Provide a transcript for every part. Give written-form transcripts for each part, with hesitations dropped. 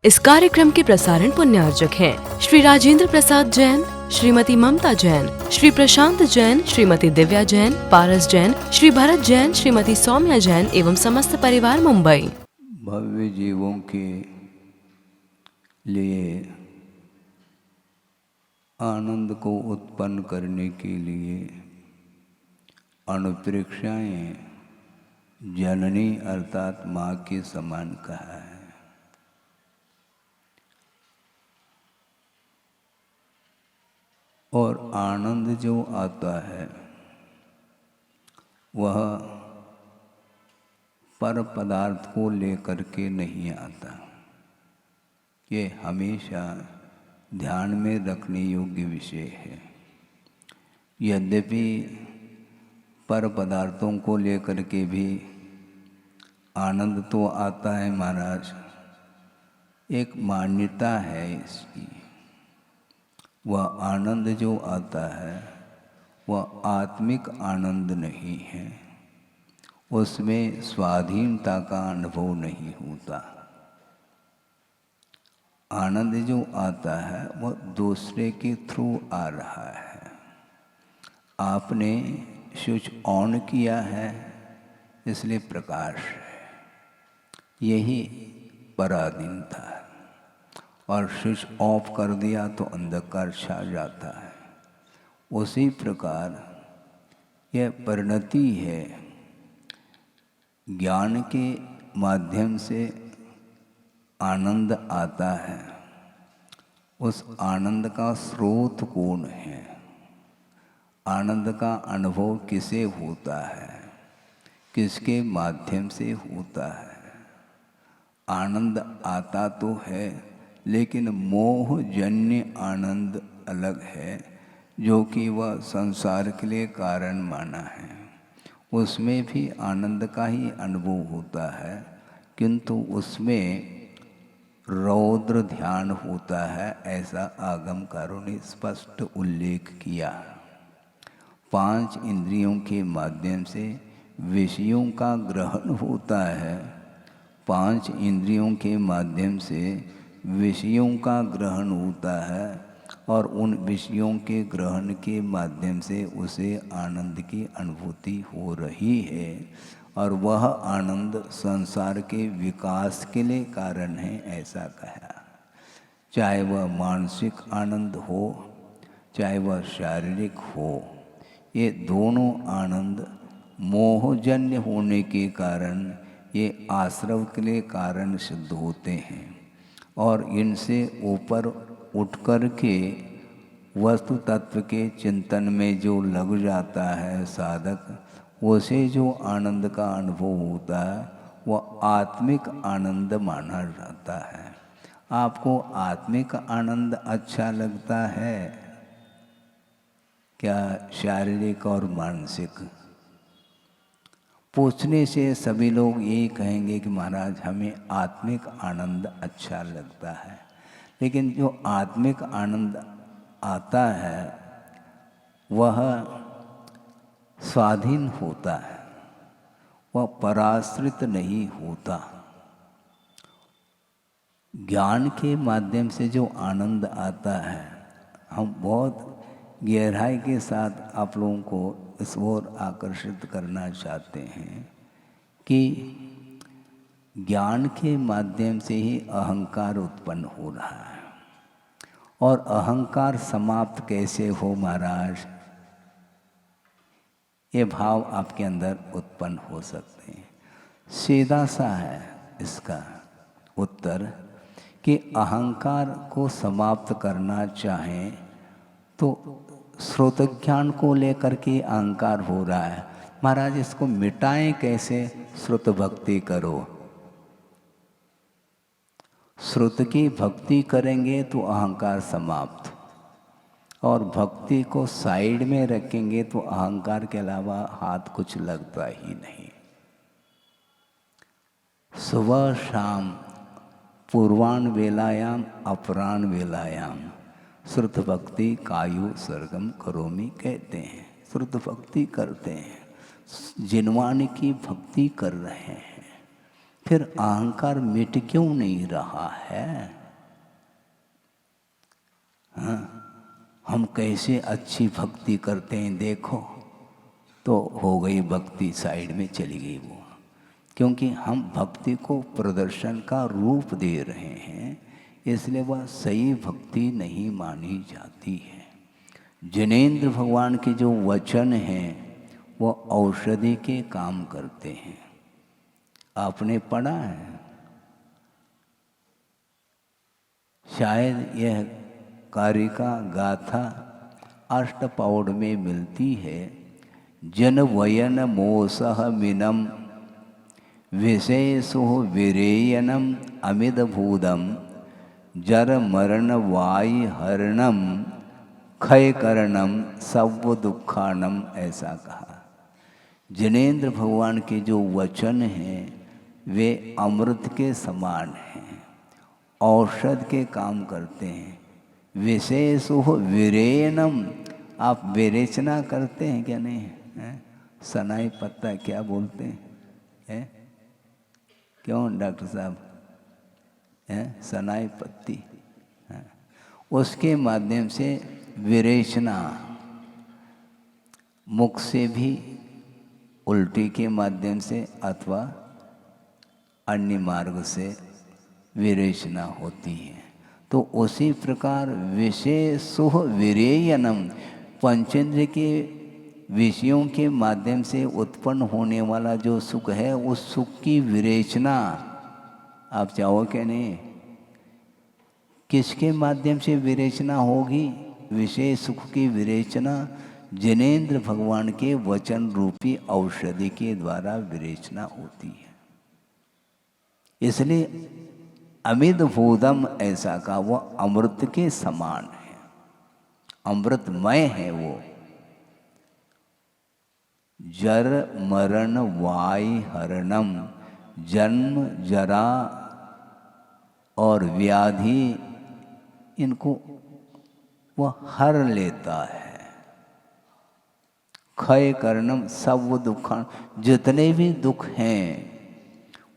इस कार्यक्रम के प्रसारण पुण्यार्जक हैं श्री राजेंद्र प्रसाद जैन, श्रीमती ममता जैन, श्री प्रशांत जैन, श्रीमती दिव्या जैन, पारस जैन, श्री भरत जैन, श्रीमती सौम्या जैन एवं समस्त परिवार मुंबई। भव्य जीवों के लिए आनंद को उत्पन्न करने के लिए अनुप्रेक्षाएं जननी अर्थात माँ के समान कहा है। और आनंद जो आता है वह पर पदार्थ को लेकर के नहीं आता। ये हमेशा ध्यान में रखने योग्य विषय है। यद्यपि पर पदार्थों को लेकर के भी आनंद तो आता है महाराज, एक मान्यता है इसकी। वह आनंद जो आता है वह आत्मिक आनंद नहीं है, उसमें स्वाधीनता का अनुभव नहीं होता। आनंद जो आता है वह दूसरे के थ्रू आ रहा है। आपने स्विच ऑन किया है इसलिए प्रकाश है, यही पराधीनता है। और स्विच ऑफ कर दिया तो अंधकार छा जाता है। उसी प्रकार यह परिणति है। ज्ञान के माध्यम से आनंद आता है, उस आनंद का स्रोत कौन है? आनंद का अनुभव किसे होता है, किसके माध्यम से होता है? आनंद आता तो है लेकिन मोहजन्य आनंद अलग है, जो कि वह संसार के लिए कारण माना है। उसमें भी आनंद का ही अनुभव होता है, किंतु उसमें रौद्र ध्यान होता है, ऐसा आगमकारों ने स्पष्ट उल्लेख किया। 5 इंद्रियों के माध्यम से विषयों का ग्रहण होता है। 5 इंद्रियों के माध्यम से विषयों का ग्रहण होता है और उन विषयों के ग्रहण के माध्यम से उसे आनंद की अनुभूति हो रही है। और वह आनंद संसार के विकास के लिए कारण है, ऐसा कहा। चाहे वह मानसिक आनंद हो, चाहे वह शारीरिक हो, ये दोनों आनंद मोहजन्य होने के कारण ये आश्रव के लिए कारण सिद्ध होते हैं। और इनसे ऊपर उठ कर के वस्तु तत्व के चिंतन में जो लग जाता है साधक, उसे जो आनंद का अनुभव होता है वह आत्मिक आनंद माना जाता है। आपको आत्मिक आनंद अच्छा लगता है क्या शारीरिक और मानसिक? पूछने से सभी लोग यही कहेंगे कि महाराज हमें आत्मिक आनंद अच्छा लगता है। लेकिन जो आत्मिक आनंद आता है वह स्वाधीन होता है, वह पराश्रित नहीं होता। ज्ञान के माध्यम से जो आनंद आता है, हम बहुत गहराई के साथ आप लोगों को इस ओर आकर्षित करना चाहते हैं कि ज्ञान के माध्यम से ही अहंकार उत्पन्न हो रहा है। और अहंकार समाप्त कैसे हो महाराज? ये भाव आपके अंदर उत्पन्न हो सकते हैं। सीधा सा है इसका उत्तर कि अहंकार को समाप्त करना चाहें तो स्रोत ज्ञान को लेकर के अहंकार हो रहा है। महाराज इसको मिटाएं कैसे? श्रुत भक्ति करो। श्रुत की भक्ति करेंगे तो अहंकार समाप्त, और भक्ति को साइड में रखेंगे तो अहंकार के अलावा हाथ कुछ लगता ही नहीं। सुबह शाम पूर्वान वेलायाम अपराण वेलायाम श्रुत भक्ति कायु सर्गम करोमि कहते हैं। श्रुत भक्ति करते हैं, जिनवान की भक्ति कर रहे हैं, फिर अहंकार मिट क्यों नहीं रहा है? हाँ, हम कैसे अच्छी भक्ति करते हैं देखो, तो हो गई भक्ति, साइड में चली गई वो। क्योंकि हम भक्ति को प्रदर्शन का रूप दे रहे हैं, इसलिए वह सही भक्ति नहीं मानी जाती है। जिनेंद्र भगवान के जो वचन हैं वो औषधि के काम करते हैं। आपने पढ़ा है, शायद यह कारिका गाथा अष्टपौढ़ में मिलती है। जन वयन मोसह मिनम विशेषो विरेयनम अमिदभूदम जर मरण वाय हरणम क्षय करणम सब दुखानम, ऐसा कहा। जिनेंद्र भगवान के जो वचन हैं वे अमृत के समान हैं, औषध के काम करते हैं। विशेषो विरेयनम, आप विरेचना करते हैं क्या? नहीं है? सनाई पत्ता क्या बोलते हैं? क्यों डॉक्टर साहब? सनाई पत्ती, उसके माध्यम से विरेचना, मुख से भी उल्टी के माध्यम से अथवा अन्य मार्ग से विरेचना होती है। तो उसी प्रकार विशेषो विरेयनम, पंचेंद्र के विषयों के माध्यम से उत्पन्न होने वाला जो सुख है, उस सुख की विरेचना आप चाहो क्या? नहीं। किसके माध्यम से विरेचना होगी? विशेष सुख की विरेचना जिनेंद्र भगवान के वचन रूपी औषधि के द्वारा विरेचना होती है। इसलिए अमिद भूदम ऐसा का, वो अमृत के समान है, अमृतमय है वो। जर मरण वाय हरणम, जन्म जरा और व्याधि, इनको वह हर लेता है। क्षय करणम सब दुखान, जितने भी दुख हैं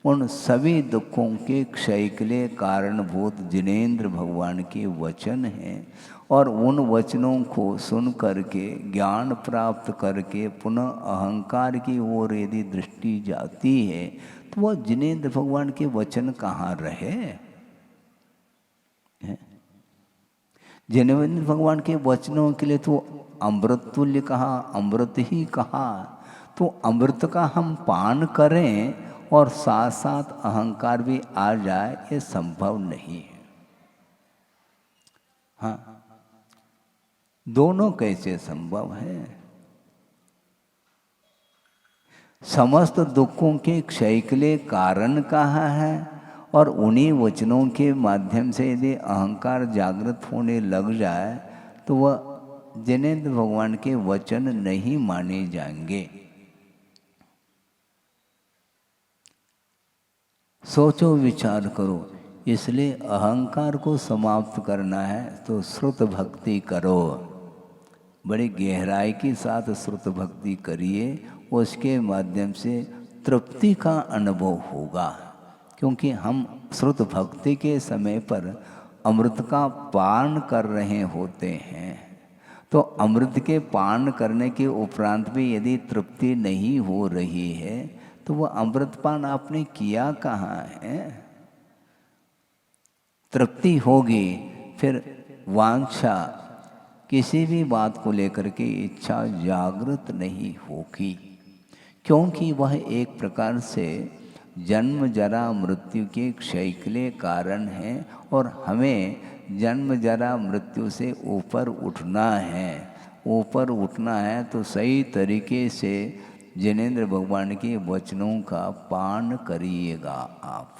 उन सभी दुखों के क्षय के लिए कारणभूत जिनेंद्र भगवान के वचन हैं। और उन वचनों को सुन करके, ज्ञान प्राप्त करके पुनः अहंकार की ओर यदि दृष्टि जाती है तो वह जिनेंद्र भगवान के वचन कहाँ रहे? जिनेंद्र भगवान के वचनों के लिए तो अमृत तुल्य कहा, अमृत ही कहा। तो अमृत का हम पान करें और साथ साथ अहंकार भी आ जाए, ये संभव नहीं है। हाँ, दोनों कैसे संभव है? समस्त दुखों के क्षय के लिए कारण कहाँ है? और उन्हीं वचनों के माध्यम से यदि अहंकार जागृत होने लग जाए तो वह जिनेंद्र भगवान के वचन नहीं माने जाएंगे। सोचो, विचार करो। इसलिए अहंकार को समाप्त करना है तो श्रुत भक्ति करो, बड़ी गहराई के साथ श्रुत भक्ति करिए, उसके माध्यम से तृप्ति का अनुभव होगा। क्योंकि हम श्रुत भक्ति के समय पर अमृत का पान कर रहे होते हैं, तो अमृत के पान करने के उपरांत भी यदि तृप्ति नहीं हो रही है तो वह अमृतपान आपने किया कहाँ है? तृप्ति होगी, फिर वांछा, किसी भी बात को लेकर के इच्छा जागृत नहीं होगी। क्योंकि वह एक प्रकार से जन्म जरा मृत्यु के क्षय के लिए कारण है और हमें जन्म जरा मृत्यु से ऊपर उठना है। ऊपर उठना है तो सही तरीके से जिनेंद्र भगवान के वचनों का पान करिएगा आप।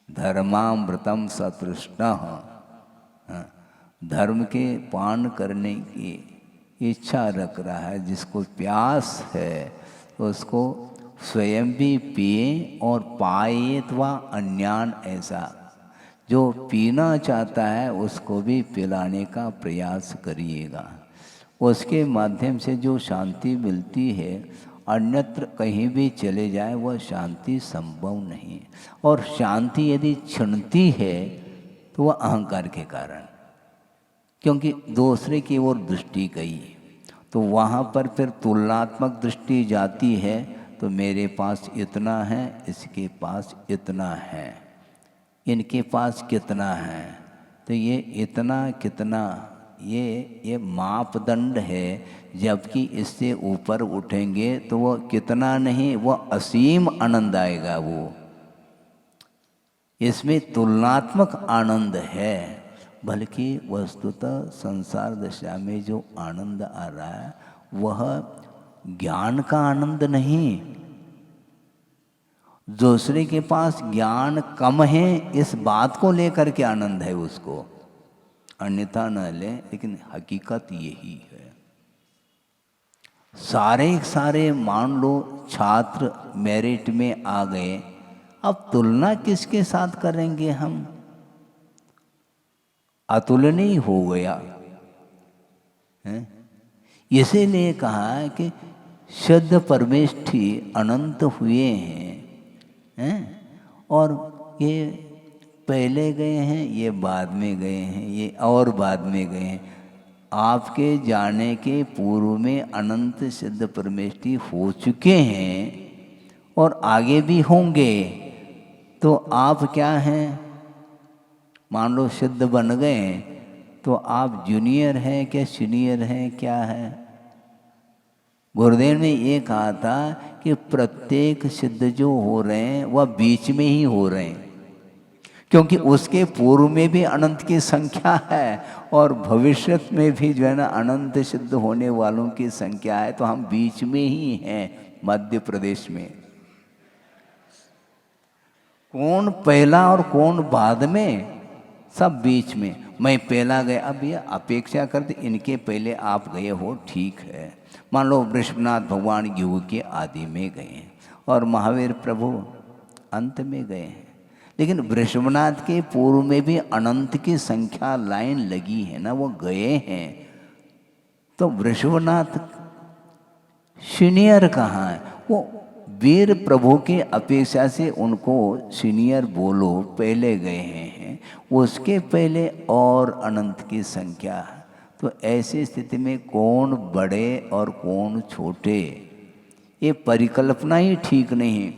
धर्मामृतम सतृष्णः, धर्म के पान करने की इच्छा रख रहा है, जिसको प्यास है उसको स्वयं भी पिए और पाए अथवा अन्यान, ऐसा जो पीना चाहता है उसको भी पिलाने का प्रयास करिएगा। उसके माध्यम से जो शांति मिलती है, अन्यत्र कहीं भी चले जाए वह शांति संभव नहीं। और शांति यदि छिनती है तो वह अहंकार के कारण, क्योंकि दूसरे की ओर दृष्टि गई तो वहाँ पर फिर तुलनात्मक दृष्टि जाती है। तो मेरे पास इतना है, इसके पास इतना है, इनके पास कितना है, तो ये इतना कितना ये मापदंड है। जबकि इससे ऊपर उठेंगे तो वो कितना नहीं, वो असीम आनंद आएगा। वो इसमें तुलनात्मक आनंद है, बल्कि वस्तुतः संसार दशा में जो आनंद आ रहा है वह ज्ञान का आनंद नहीं। दूसरे के पास ज्ञान कम है इस बात को लेकर के आनंद है उसको, अन्यथा न ले, लेकिन हकीकत यही है। सारे मान लो छात्र मेरिट में आ गए, अब तुलना किसके साथ करेंगे हम? अतुलनीय हो गया है। इसीलिए कहा है कि शुद्ध परमेष्ठी अनंत हुए हैं, और ये पहले गए हैं, ये बाद में गए हैं, ये और बाद में गए हैं। आपके जाने के पूर्व में अनंत सिद्ध परमेष्ठी हो चुके हैं और आगे भी होंगे। तो आप क्या हैं? मान लो सिद्ध बन गए तो आप जूनियर हैं क्या, सीनियर हैं, क्या है? गुरुदेव ने ये कहा था कि प्रत्येक सिद्ध जो हो रहे हैं वह बीच में ही हो रहे हैं, क्योंकि उसके पूर्व में भी अनंत की संख्या है और भविष्य में भी जो है ना अनंत सिद्ध होने वालों की संख्या है। तो हम बीच में ही हैं, मध्य प्रदेश में। कौन पहला और कौन बाद में? सब बीच में। मैं पहला गया, अब ये अपेक्षा करते इनके पहले आप गए हो, ठीक है। मान लो वृषभनाथ भगवान युग के आदि में गए हैं और महावीर प्रभु अंत में गए हैं, लेकिन वृषभनाथ के पूर्व में भी अनंत की संख्या लाइन लगी है ना, वो गए हैं। तो वृषभनाथ सीनियर कहाँ है? वो वीर प्रभु के अपेक्षा से उनको सीनियर बोलो, पहले गए हैं, उसके पहले और अनंत की संख्या। तो ऐसी स्थिति में कौन बड़े और कौन छोटे, ये परिकल्पना ही ठीक नहीं।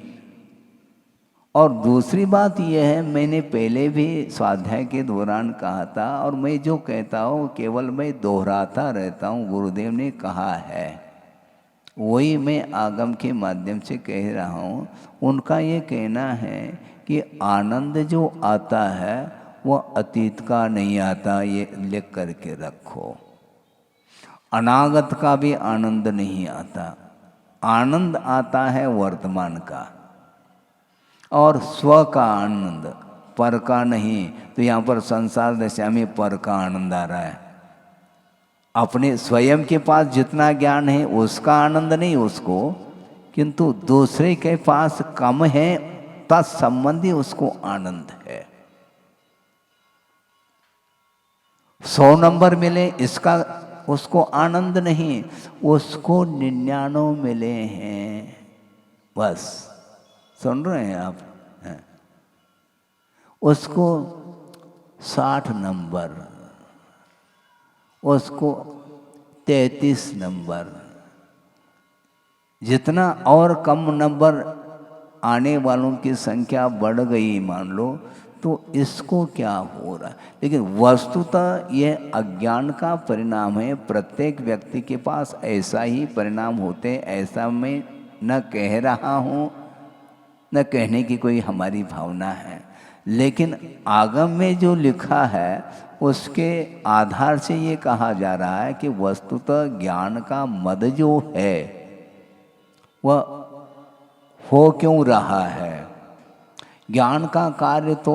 और दूसरी बात यह है, मैंने पहले भी स्वाध्याय के दौरान कहा था, और मैं जो कहता हूँ केवल मैं दोहराता रहता हूँ। गुरुदेव ने कहा है वही मैं आगम के माध्यम से कह रहा हूँ। उनका ये कहना है कि आनंद जो आता है वह अतीत का नहीं आता, ये लिख करके रखो। अनागत का भी आनंद नहीं आता, आनंद आता है वर्तमान का, और स्व का आनंद, पर का नहीं। तो यहाँ पर संसार दशा में पर का आनंद आ रहा है। अपने स्वयं के पास जितना ज्ञान है उसका आनंद नहीं उसको, किंतु दूसरे के पास कम है तत्संबंधी उसको आनंद है। 100 नंबर मिले इसका उसको आनंद नहीं, उसको 99 मिले हैं, बस। सुन रहे हैं आप? हैं। उसको 60 नंबर, उसको 33 नंबर, जितना और कम नंबर आने वालों की संख्या बढ़ गई मान लो, तो इसको क्या हो रहा है? लेकिन वस्तुतः यह अज्ञान का परिणाम है। प्रत्येक व्यक्ति के पास ऐसा ही परिणाम होते हैं, ऐसा मैं न कह रहा हूँ, न कहने की कोई हमारी भावना है, लेकिन आगम में जो लिखा है उसके आधार से ये कहा जा रहा है कि वस्तुतः ज्ञान का मद जो है वह हो क्यों रहा है। ज्ञान का कार्य तो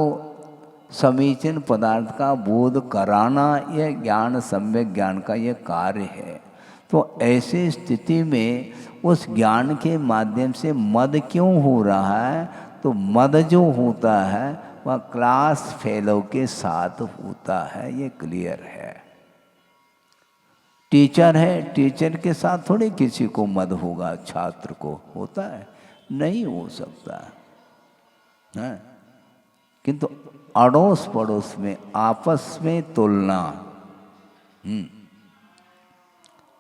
समीचीन पदार्थ का बोध कराना, यह ज्ञान सम्यक ज्ञान का यह कार्य है। तो ऐसी स्थिति में उस ज्ञान के माध्यम से मद क्यों हो रहा है? तो मद जो होता है वह क्लास फेलो के साथ होता है, ये क्लियर है। टीचर है, टीचर के साथ थोड़ी किसी को मद होगा, छात्र को होता है? नहीं हो सकता है। किंतु अड़ोस पड़ोस में आपस में तुलना,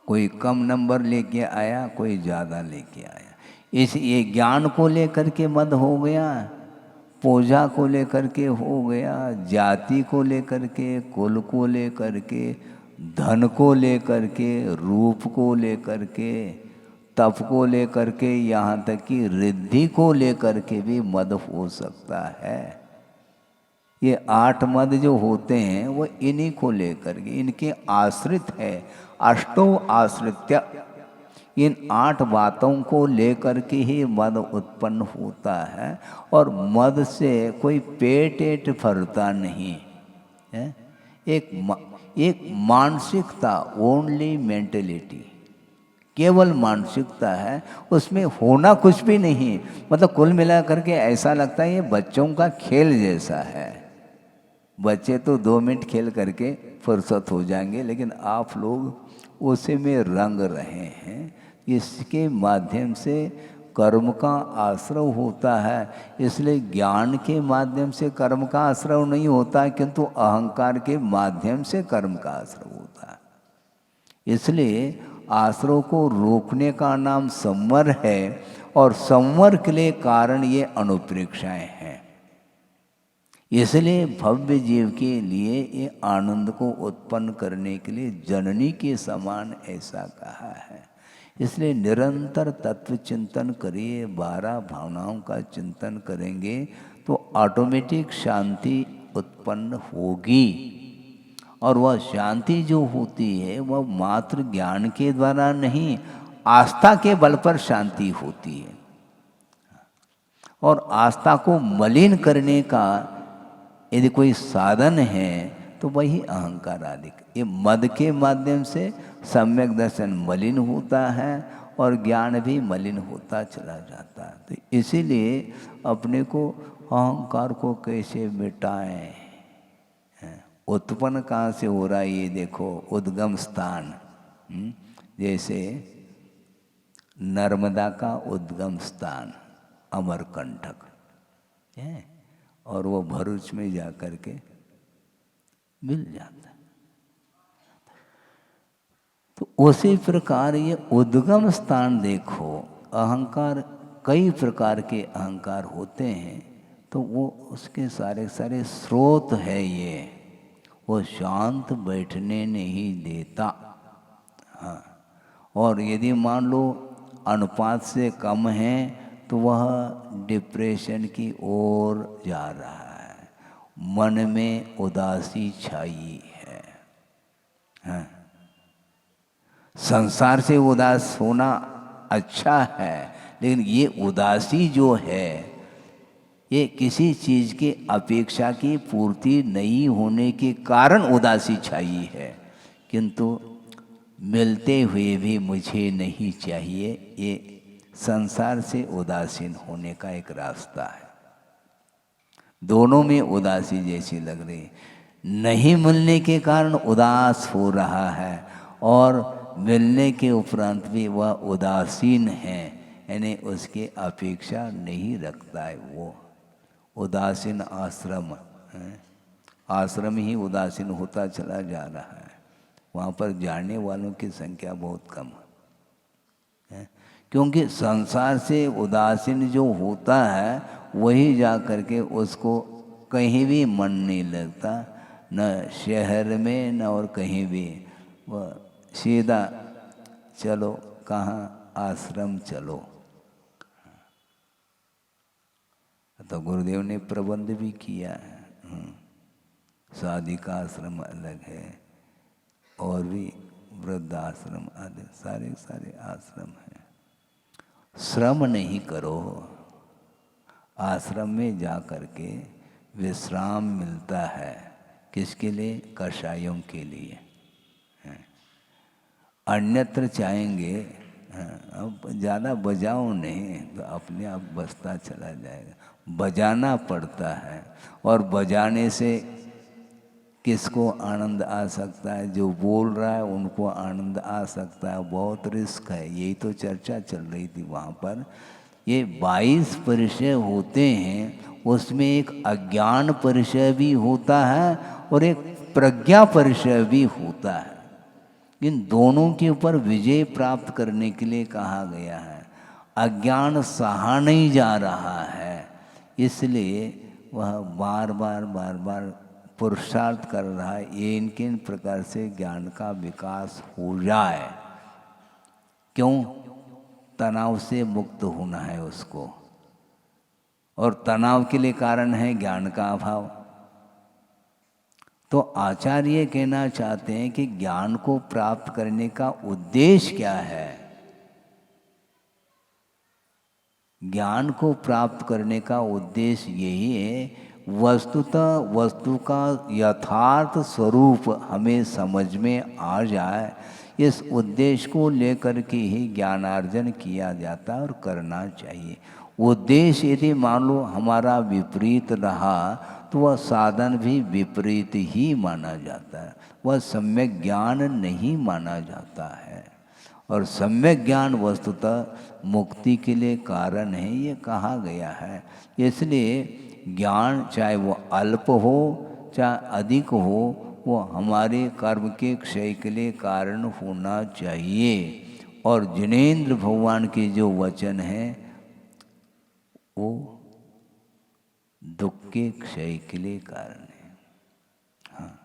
कोई कम नंबर लेके आया, कोई ज़्यादा लेके आया, इस ये ज्ञान को लेकर के मद हो गया, पूजा को लेकर के हो गया, जाति को लेकर के, कुल को लेकर के, धन को लेकर के, रूप को लेकर के, तप को लेकर के, यहाँ तक कि रिद्धि को लेकर के भी मद हो सकता है। ये 8 मद जो होते हैं वो इन्हीं को लेकर के, इनके आश्रित है। अष्टो आश्रित्य, इन 8 बातों को लेकर के ही मद उत्पन्न होता है। और मद से कोई पेट भरता नहीं है। एक मानसिकता, ओनली मेंटेलिटी, केवल मानसिकता है, उसमें होना कुछ भी नहीं। मतलब कुल मिला करके ऐसा लगता है ये बच्चों का खेल जैसा है। बच्चे तो 2 मिनट खेल करके फुर्सत हो जाएंगे, लेकिन आप लोग उसी में रंग रहे हैं। इसके माध्यम से कर्म का आश्रय होता है। इसलिए ज्ञान के माध्यम से कर्म का आश्रय नहीं होता, किंतु अहंकार के माध्यम से कर्म का आश्रय होता है। इसलिए आश्रय को रोकने का नाम संवर है, और संवर के लिए कारण ये अनुप्रेक्षाएं हैं। इसलिए भव्य जीव के लिए ये आनंद को उत्पन्न करने के लिए जननी के समान ऐसा कहा है। इसलिए निरंतर तत्व चिंतन करिए, 12 भावनाओं का चिंतन करेंगे तो ऑटोमेटिक शांति उत्पन्न होगी। और वह शांति जो होती है वह मात्र ज्ञान के द्वारा नहीं, आस्था के बल पर शांति होती है। और आस्था को मलिन करने का यदि कोई साधन है तो वही अहंकार आदि। ये मद के माध्यम से सम्यक दर्शन मलिन होता है और ज्ञान भी मलिन होता चला जाता है। तो इसीलिए अपने को अहंकार को कैसे मिटाएं। उत्पन्न कहाँ से हो रहा है ये देखो, उद्गम स्थान। जैसे नर्मदा का उद्गम स्थान अमरकंटक है, और वो भरूच में जा कर के मिल जाता है। तो उसी प्रकार ये उद्गम स्थान देखो। अहंकार, कई प्रकार के अहंकार होते हैं, तो वो उसके सारे सारे स्रोत है ये। वो शांत बैठने नहीं देता। हाँ, और यदि मान लो अनुपात से कम है तो वह डिप्रेशन की ओर जा रहा है। मन में उदासी छाई है। हाँ। संसार से उदास होना अच्छा है, लेकिन ये उदासी जो है ये किसी चीज़ की अपेक्षा की पूर्ति नहीं होने के कारण उदासी छाई है। किंतु मिलते हुए भी मुझे नहीं चाहिए, ये संसार से उदासीन होने का एक रास्ता है। दोनों में उदासी जैसी लग रही, नहीं मिलने के कारण उदास हो रहा है और मिलने के उपरांत भी वह उदासीन है, यानी उसकी अपेक्षा नहीं रखता है। वो उदासीन आश्रम है। आश्रम ही उदासीन होता चला जा रहा है। वहाँ पर जाने वालों की संख्या बहुत कम है, क्योंकि संसार से उदासीन जो होता है वही जा कर के उसको कहीं भी मन नहीं लगता, न शहर में न और कहीं भी। वह सीधा चलो कहाँ, आश्रम चलो। तो गुरुदेव ने प्रबंध भी किया है। साधिका आश्रम अलग है और भी वृद्धाश्रम आदि सारे सारे आश्रम हैं। श्रम नहीं करो, आश्रम में जा कर के विश्राम मिलता है। किसके लिए? कषायों के लिए। अन्यत्र चाहेंगे अब ज़्यादा बजाओ नहीं तो अपने आप बजता चला जाएगा। बजाना पड़ता है, और बजाने से किसको आनंद आ सकता है? जो बोल रहा है उनको आनंद आ सकता है। बहुत रिस्क है, यही तो चर्चा चल रही थी वहाँ पर। ये 22 परिचय होते हैं, उसमें एक अज्ञान परिचय भी होता है और एक प्रज्ञा परिचय भी होता है। इन दोनों के ऊपर विजय प्राप्त करने के लिए कहा गया है। अज्ञान सहा नहीं जा रहा है, इसलिए वह बार बार पुरुषार्थ कर रहा है ये किन प्रकार से ज्ञान का विकास हो जाए। क्यों? तनाव से मुक्त होना है उसको, और तनाव के लिए कारण है ज्ञान का अभाव। तो आचार्य कहना चाहते हैं कि ज्ञान को प्राप्त करने का उद्देश्य क्या है। ज्ञान को प्राप्त करने का उद्देश्य यही है, वस्तुतः वस्तु का यथार्थ स्वरूप हमें समझ में आ जाए। इस उद्देश्य को लेकर के ही ज्ञानार्जन किया जाता है और करना चाहिए। उद्देश्य यदि मान लो हमारा विपरीत रहा तो वह साधन भी विपरीत ही माना जाता है, वह सम्यक ज्ञान नहीं माना जाता है। और सम्यक ज्ञान वस्तुतः मुक्ति के लिए कारण है, ये कहा गया है। इसलिए ज्ञान चाहे वो अल्प हो चाहे अधिक हो, वो हमारे कर्म के क्षय के लिए कारण होना चाहिए। और जिनेंद्र भगवान के जो वचन हैं वो दुख के क्षय के लिए कारण है। हाँ,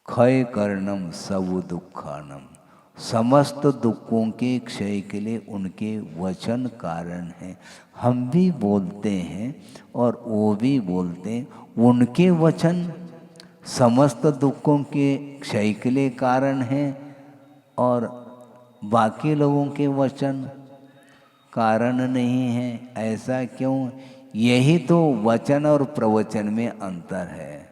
क्षय करणम सब दुखानम, समस्त दुखों के क्षय के लिए उनके वचन कारण हैं। हम भी बोलते हैं और वो भी बोलते हैं, उनके वचन समस्त दुखों के क्षय के लिए कारण हैं और बाकी लोगों के वचन कारण नहीं है। ऐसा क्यों? यही तो वचन और प्रवचन में अंतर है।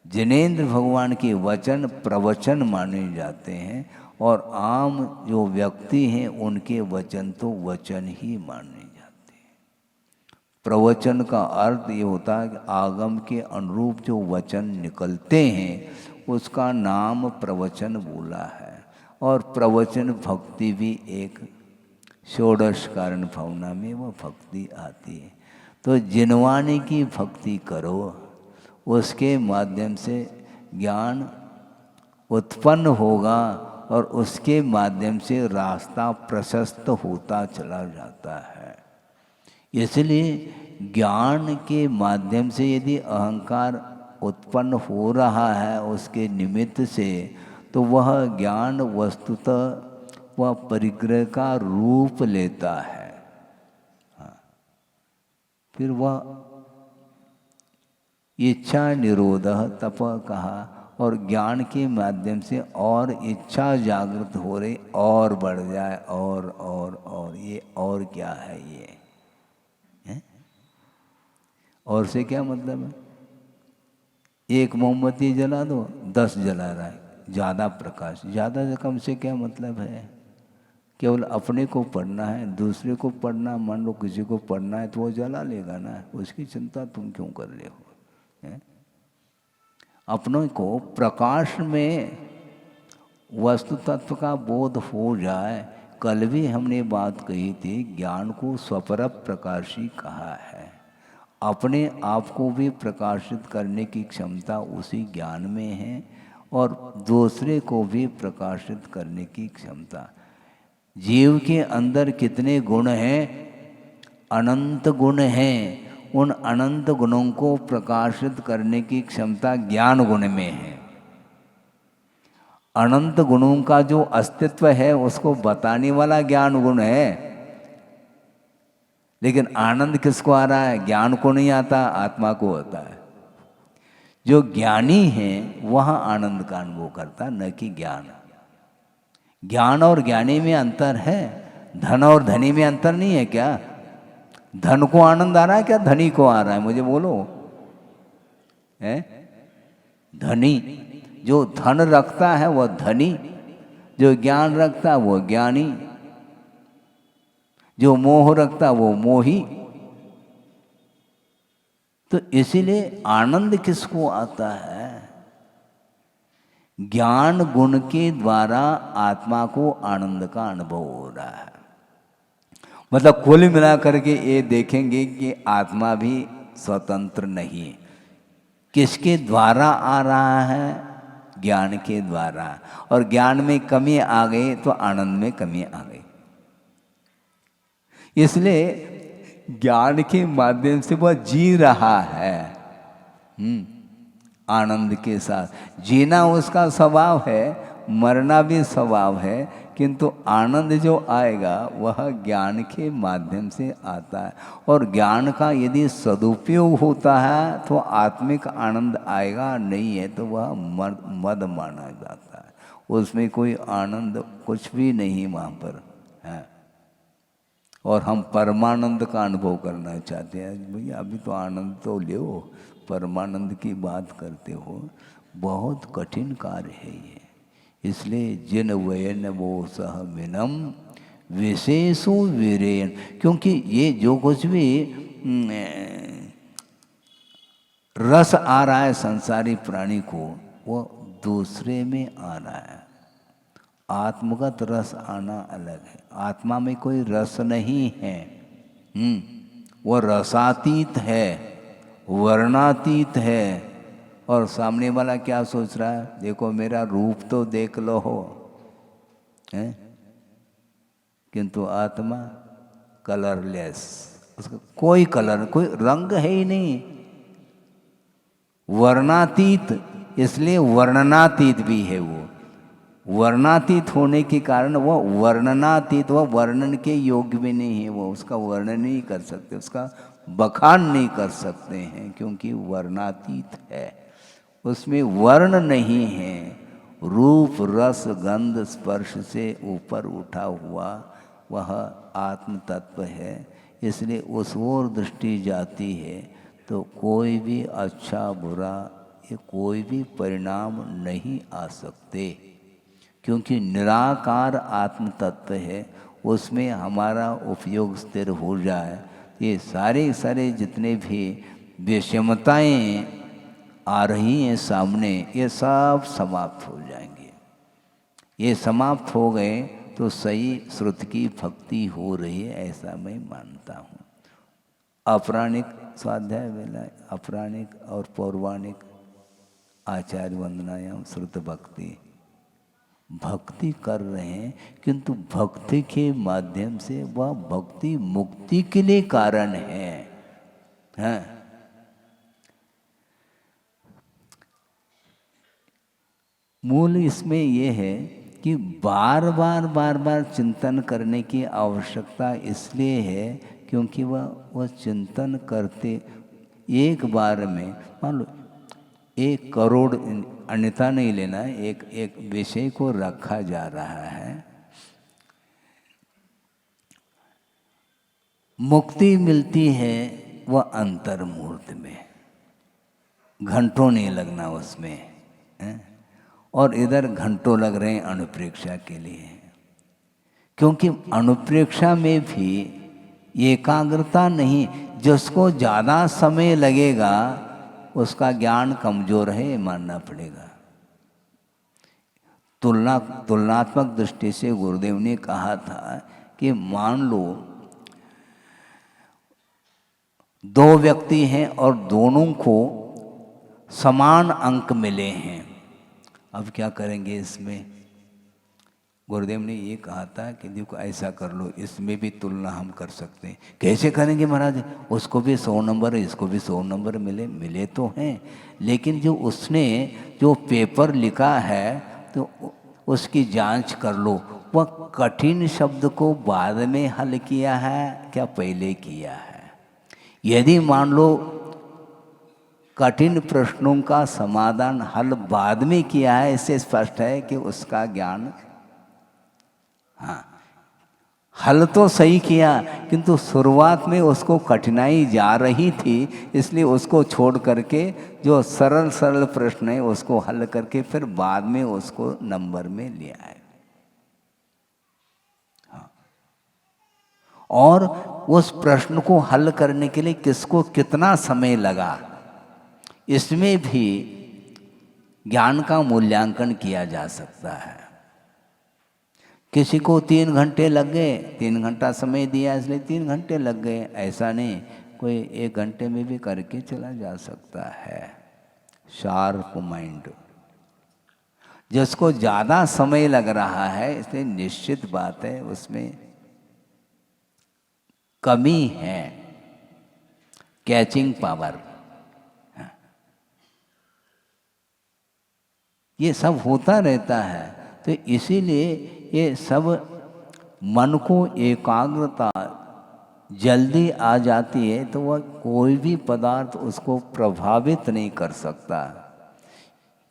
जिनेंद्र भगवान के वचन प्रवचन माने जाते हैं और आम जो व्यक्ति हैं उनके वचन तो वचन ही माने जाते हैं। प्रवचन का अर्थ ये होता है कि आगम के अनुरूप जो वचन निकलते हैं उसका नाम प्रवचन बोला है। और प्रवचन भक्ति भी एक षोडश कारण भावना में वो भक्ति आती है। तो जिनवानी की भक्ति करो, उसके माध्यम से ज्ञान उत्पन्न होगा और उसके माध्यम से रास्ता प्रशस्त होता चला जाता है। इसलिए ज्ञान के माध्यम से यदि अहंकार उत्पन्न हो रहा है उसके निमित्त से, तो वह ज्ञान वस्तुतः वह परिग्रह का रूप लेता है। हाँ, फिर वह इच्छा निरोधः तप कहा, और ज्ञान के माध्यम से और इच्छा जागृत हो रही और बढ़ जाए और ये और क्या है ये है? और से क्या मतलब है? एक मोमबत्ती जला दो 10 जला रहा है, ज़्यादा प्रकाश, ज़्यादा से कम से क्या मतलब है? केवल अपने को पढ़ना है, दूसरे को पढ़ना, मान लो किसी को पढ़ना है तो वो जला लेगा ना, उसकी चिंता तुम क्यों कर रहे हो? है? अपनों को प्रकाश में वस्तु तत्व का बोध हो जाए। कल भी हमने बात कही थी, ज्ञान को स्वपर प्रकाशी कहा है। अपने आप को भी प्रकाशित करने की क्षमता उसी ज्ञान में है और दूसरे को भी प्रकाशित करने की क्षमता। जीव के अंदर कितने गुण हैं? अनंत गुण हैं। उन अनंत गुणों को प्रकाशित करने की क्षमता ज्ञान गुण में है। अनंत गुणों का जो अस्तित्व है उसको बताने वाला ज्ञान गुण है। लेकिन आनंद किसको आ रहा है? ज्ञान को नहीं आता, आत्मा को आता है। जो ज्ञानी है वह आनंद का अनुभव करता, न कि ज्ञान। ज्ञान और ज्ञानी में अंतर है, धन और धनी में अंतर नहीं है क्या? धन को आनंद आ रहा है क्या धनी को आ रहा है? मुझे बोलो। है धनी जो धन रखता है वह धनी, जो ज्ञान रखता है वो ज्ञानी, जो मोह रखता है वो मोही। तो इसीलिए आनंद किसको आता है? ज्ञान गुण के द्वारा आत्मा को आनंद का अनुभव हो रहा है। मतलब कुल मिला करके ये देखेंगे कि आत्मा भी स्वतंत्र नहीं है। किसके द्वारा आ रहा है? ज्ञान के द्वारा। और ज्ञान में कमी आ गई तो आनंद में कमी आ गई। इसलिए ज्ञान के माध्यम से वह जी रहा है आनंद के साथ। जीना उसका स्वभाव है, मरना भी स्वभाव है, किंतु आनंद जो आएगा वह ज्ञान के माध्यम से आता है। और ज्ञान का यदि सदुपयोग होता है तो आत्मिक आनंद आएगा, नहीं है तो वह मद माना जाता है। उसमें कोई आनंद कुछ भी नहीं वहाँ पर है। और हम परमानंद का अनुभव करना चाहते हैं। भैया अभी तो आनंद तो लो, परमानंद की बात करते हो, बहुत कठिन कार्य है ये। इसलिए जिन वयन वो सह मिनम विशेषो वीरेन, क्योंकि ये जो कुछ भी रस आ रहा है संसारी प्राणी को, वो दूसरे में आ रहा है। आत्मगत रस आना अलग है। आत्मा में कोई रस नहीं है। वो रसातीत है, वर्णातीत है। और सामने वाला क्या सोच रहा है? देखो मेरा रूप तो देख लो हो, है? किंतु आत्मा कलरलेस, उसका कोई कलर, कोई रंग है ही नहीं। वर्णातीत, इसलिए वर्णनातीत भी है वो। वर्णातीत होने के कारण वह वर्णनातीत, वह वर्णन के योग्य भी नहीं है। वो उसका वर्णन नहीं कर सकते, उसका बखान नहीं कर सकते हैं, क्योंकि वर्णातीत है। उसमें वर्ण नहीं है। रूप रस गंध स्पर्श से ऊपर उठा हुआ वह आत्म तत्व है। इसलिए उस ओर दृष्टि जाती है तो कोई भी अच्छा बुरा, ये कोई भी परिणाम नहीं आ सकते, क्योंकि निराकार आत्म तत्व है। उसमें हमारा उपयोग स्थिर हो जाए, ये सारे जितने भी विषमताएं आ रही हैं सामने, ये सब समाप्त हो जाएंगे। ये समाप्त हो गए तो सही श्रुति की भक्ति हो रही है, ऐसा मैं मानता हूँ। अपराणिक स्वाध्याय वेला, अपराणिक और पौराणिक आचार्य वंदनायाम श्रुत भक्ति, भक्ति कर रहे हैं, किंतु भक्ति के माध्यम से वह भक्ति मुक्ति के लिए कारण है। हाँ? मूल इसमें यह है कि बार बार चिंतन करने की आवश्यकता इसलिए है क्योंकि वह चिंतन करते एक बार में, मान लो 1 करोड़, अन्यथा नहीं लेना, एक विषय को रखा जा रहा है। मुक्ति मिलती है वह अंतर्मुहूर्त में, घंटों नहीं लगना उसमें है? और इधर घंटों लग रहे हैं अनुप्रेक्षा के लिए, क्योंकि अनुप्रेक्षा में भी एकाग्रता नहीं। जिसको ज़्यादा समय लगेगा उसका ज्ञान कमजोर है, ये मानना पड़ेगा। तुलनात्मक दृष्टि से गुरुदेव ने कहा था कि मान लो 2 व्यक्ति हैं और दोनों को समान अंक मिले हैं, अब क्या करेंगे इसमें? गुरुदेव ने ये कहा था कि देखो ऐसा कर लो, इसमें भी तुलना हम कर सकते हैं। कैसे करेंगे महाराज? उसको भी 100 नंबर, इसको भी 100 नंबर मिले तो हैं, लेकिन जो उसने जो पेपर लिखा है तो उसकी जांच कर लो। वह कठिन शब्द को बाद में हल किया है क्या पहले किया है? यदि मान लो कठिन प्रश्नों का समाधान हल बाद में किया है, इससे स्पष्ट है कि उसका ज्ञान, हाँ, हल तो सही किया, किंतु शुरुआत में उसको कठिनाई जा रही थी, इसलिए उसको छोड़ करके जो सरल प्रश्न है उसको हल करके फिर बाद में उसको नंबर में लिया है। हाँ। और उस प्रश्न को हल करने के लिए किसको कितना समय लगा, इसमें भी ज्ञान का मूल्यांकन किया जा सकता है। किसी को 3 घंटे लग गए, 3 घंटा समय दिया इसलिए 3 घंटे लग गए, ऐसा नहीं, कोई 1 घंटे में भी करके चला जा सकता है। Sharp mind. जिसको ज़्यादा समय लग रहा है, इसलिए निश्चित बात है उसमें कमी है, कैचिंग पावर। ये सब होता रहता है, तो इसीलिए ये सब मन को एकाग्रता जल्दी आ जाती है, तो वह कोई भी पदार्थ उसको प्रभावित नहीं कर सकता।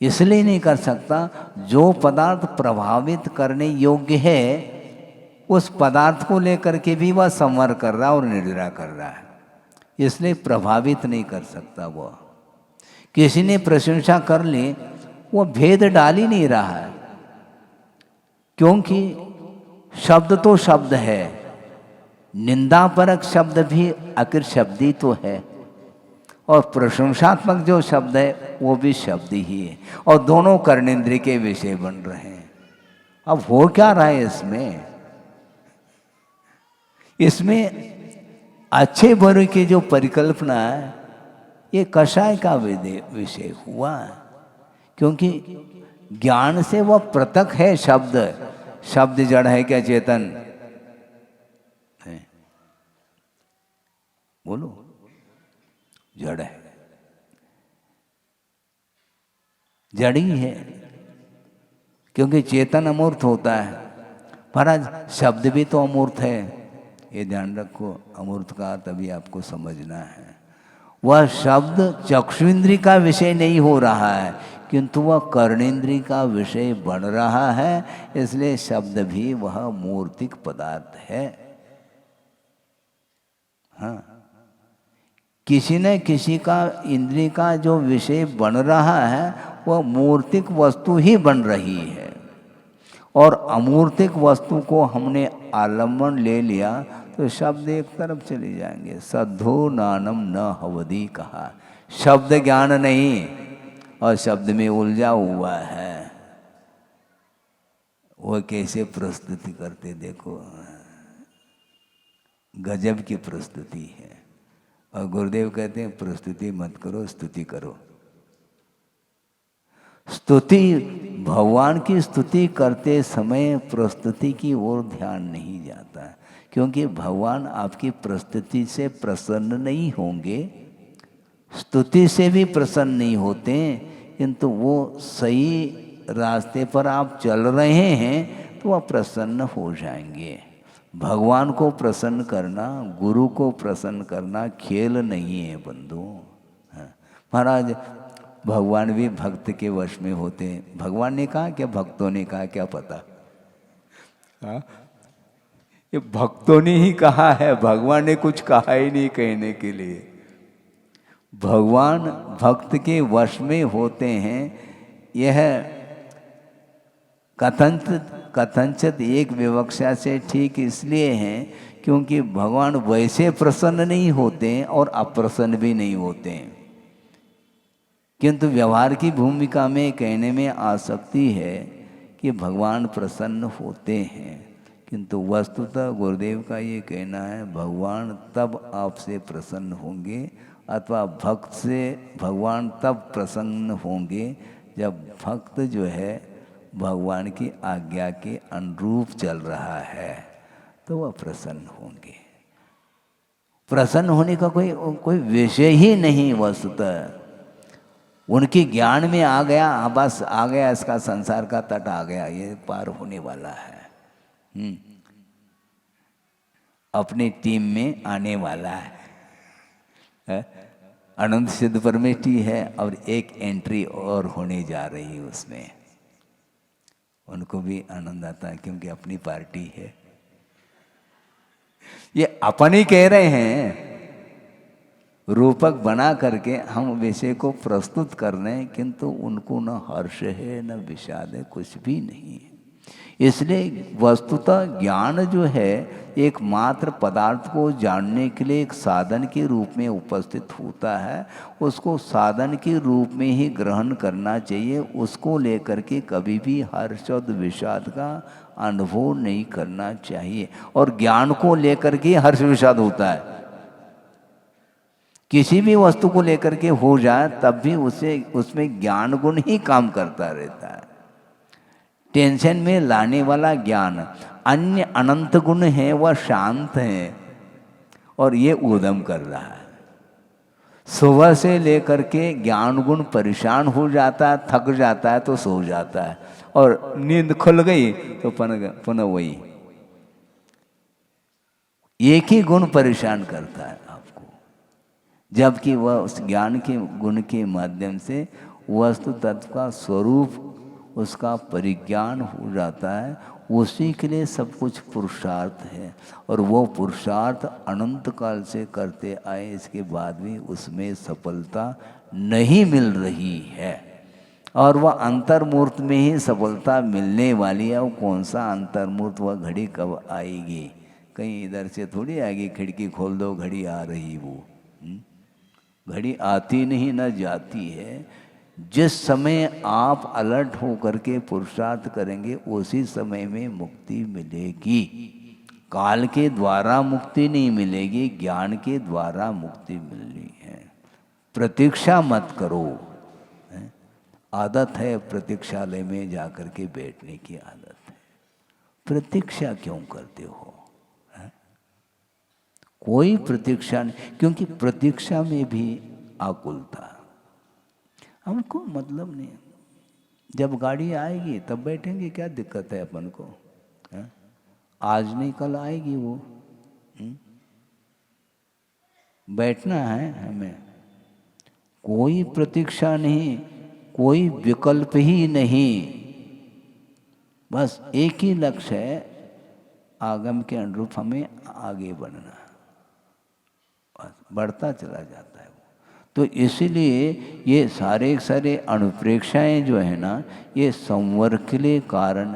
इसलिए नहीं कर सकता, जो पदार्थ प्रभावित करने योग्य है उस पदार्थ को लेकर के भी वह संवर कर रहा और निद्रा कर रहा है, इसलिए प्रभावित नहीं कर सकता। वह किसी ने प्रशंसा कर ली, वो भेद डाल ही नहीं रहा है, क्योंकि शब्द तो शब्द है, निंदापरक शब्द भी आखिर शब्द ही तो है, और प्रशंसात्मक जो शब्द है वो भी शब्द ही है, और दोनों कर्णेंद्रिय के विषय बन रहे हैं। अब हो क्या रहा है इसमें? इसमें अच्छे बुरे की जो परिकल्पना है ये कषाय का विषय हुआ, क्योंकि ज्ञान से वह पृथक है। शब्द शब्द जड़ है क्या चेतन है? बोलो, जड़ है, जड़ ही है, क्योंकि चेतन अमूर्त होता है। महाराज शब्द भी तो अमूर्त है, ये ध्यान रखो। अमूर्त का तभी आपको समझना है, वह शब्द चक्षुइंद्रिय का विषय नहीं हो रहा है, किंतु वह कर्णेंद्रिय का विषय बन रहा है, इसलिए शब्द भी वह मूर्तिक पदार्थ है। हाँ, किसी न किसी का इंद्रिय का जो विषय बन रहा है वह मूर्तिक वस्तु ही बन रही है, और अमूर्तिक वस्तु को हमने आलम्बन ले लिया तो शब्द एक तरफ चले जाएंगे। सद्धो नानम न हवदी कहा, शब्द ज्ञान नहीं और शब्द में उलझा हुआ है। वो कैसे प्रस्तुति करते देखो, गजब की प्रस्तुति है। और गुरुदेव कहते हैं प्रस्तुति मत करो, स्तुति करो। स्तुति, भगवान की स्तुति करते समय प्रस्तुति की ओर ध्यान नहीं जाता, क्योंकि भगवान आपकी प्रस्तुति से प्रसन्न नहीं होंगे, स्तुति से भी प्रसन्न नहीं होते, किंतु वो सही रास्ते पर आप चल रहे हैं तो वह प्रसन्न हो जाएंगे। भगवान को प्रसन्न करना, गुरु को प्रसन्न करना खेल नहीं है बंधु। महाराज भगवान भी भक्त के वश में होते हैं। भगवान ने कहा क्या, भक्तों ने कहा क्या पता? हाँ, ये भक्तों ने ही कहा है, भगवान ने कुछ कहा ही नहीं कहने के लिए। भगवान भक्त के वश में होते हैं। यह कथंचित एक विवक्षा से ठीक इसलिए है क्योंकि भगवान वैसे प्रसन्न नहीं होते और अप्रसन्न भी नहीं होते, किंतु व्यवहार की भूमिका में कहने में आसक्ति है कि भगवान प्रसन्न होते हैं, किंतु वस्तुतः गुरुदेव का ये कहना है भगवान तब आपसे प्रसन्न होंगे अथवा भक्त से भगवान तब प्रसन्न होंगे जब भक्त जो है भगवान की आज्ञा के अनुरूप चल रहा है, तो वह प्रसन्न होंगे। प्रसन्न होने का कोई विषय ही नहीं, वस्तुतः उनके ज्ञान में आ गया, बस आ गया, इसका संसार का तट आ गया, ये पार होने वाला है, अपनी टीम में आने वाला है। अनंत सिद्ध परमेष्ठी है और एक एंट्री और होने जा रही है, उसमें उनको भी आनंद आता है क्योंकि अपनी पार्टी है। ये अपन ही कह रहे हैं, रूपक बना करके हम विषय को प्रस्तुत कर रहे हैं, किंतु उनको न हर्ष है न विषाद है, कुछ भी नहीं है। इसलिए वस्तुतः ज्ञान जो है एकमात्र पदार्थ को जानने के लिए एक साधन के रूप में उपस्थित होता है, उसको साधन के रूप में ही ग्रहण करना चाहिए। उसको लेकर के कभी भी हर्ष और विषाद का अनुभव नहीं करना चाहिए। और ज्ञान को लेकर के हर्ष विषाद होता है। किसी भी वस्तु को लेकर के हो जाए तब भी उसे उसमें ज्ञान गुण ही काम करता रहता है। टेंशन में लाने वाला ज्ञान, अन्य अनंत गुण है वह शांत है और ये उद्यम कर रहा है। सुबह से लेकर के ज्ञान गुण परेशान हो जाता है, थक जाता है तो सो जाता है, और नींद खुल गई तो पुनः वही एक ही गुण परेशान करता है आपको, जबकि वह उस ज्ञान के गुण के माध्यम से वस्तु तत्व का स्वरूप उसका परिज्ञान हो जाता है। उसी के लिए सब कुछ पुरुषार्थ है, और वो पुरुषार्थ अनंत काल से करते आए, इसके बाद भी उसमें सफलता नहीं मिल रही है। और वह अंतर्मूर्त में ही सफलता मिलने वाली है। वो कौन सा अंतर्मूर्त, वह घड़ी कब आएगी? कहीं इधर से थोड़ी आएगी, खिड़की खोल दो घड़ी आ रही, वो घड़ी आती नहीं न जाती है। जिस समय आप अलर्ट होकर के पुरुषार्थ करेंगे उसी समय में मुक्ति मिलेगी। काल के द्वारा मुक्ति नहीं मिलेगी, ज्ञान के द्वारा मुक्ति मिलनी है। प्रतीक्षा मत करो। आदत है प्रतीक्षालय में जाकर के बैठने की आदत है। प्रतीक्षा क्यों करते हो? कोई प्रतीक्षा नहीं, क्योंकि प्रतीक्षा में भी आकुलता, हमको मतलब नहीं। जब गाड़ी आएगी तब बैठेंगे, क्या दिक्कत है अपन को? है? आज नहीं कल आएगी वो। बैठना है हमें, कोई प्रतीक्षा नहीं, कोई विकल्प ही नहीं। बस एक ही लक्ष्य है, आगम के अनुरूप हमें आगे बढ़ना, बस बढ़ता चला जाता है। तो इसीलिए ये सारे अनुप्रेक्षाएं जो है ना, ये संवर के लिए कारण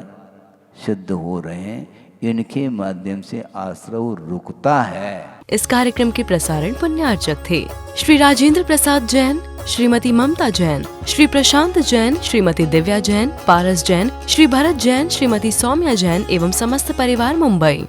सिद्ध हो रहे हैं। इनके माध्यम से आश्रव रुकता है। इस कार्यक्रम के प्रसारण पुण्यार्चक थे श्री राजेंद्र प्रसाद जैन, श्रीमती ममता जैन, श्री प्रशांत जैन, श्रीमती दिव्या जैन, पारस जैन, श्री भरत जैन, श्रीमती सौम्या जैन एवं समस्त परिवार, मुंबई।